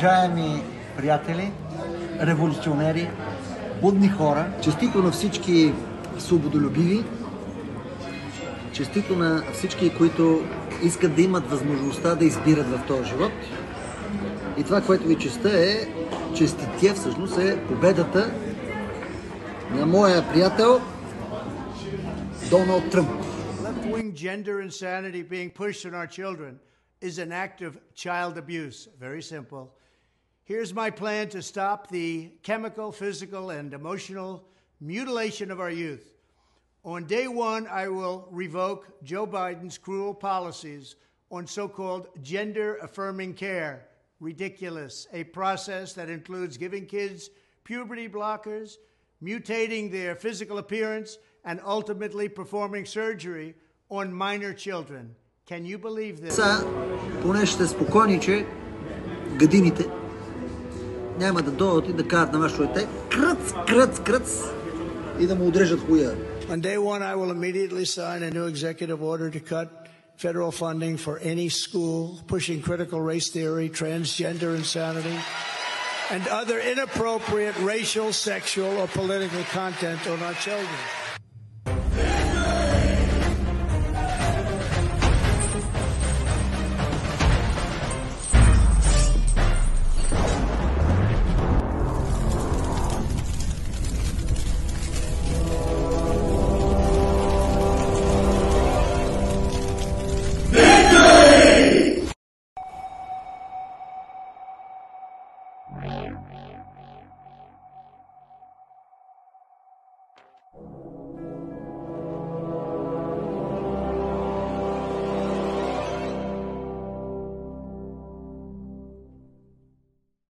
Уважаеми приятели, революционери, будни хора, честито на всички свободолюбиви, честито на всички, които искат да имат възможността да избират в този живот. И това, което ви честа честития всъщност е победата на моя приятел Доналд Тръмп. Left-wing gender insanity being pushed on our children is an act of child abuse. Very simple. Here's my plan to stop the chemical, physical, and emotional mutilation of our youth. On day one, I will revoke Joe Biden's cruel policies on so-called gender-affirming care. Ridiculous. A process that includes giving kids puberty blockers, mutating their physical appearance, and ultimately performing surgery on minor children. Can you believe this? Поне ще спокойни, че гадините няма да дойдат и да кажат на вашето дете кръц и да му отрежат хуя. On day one, I will immediately sign a new executive order to cut federal funding for any school pushing critical race theory, transgender insanity, and other inappropriate racial, sexual, or political content on our children.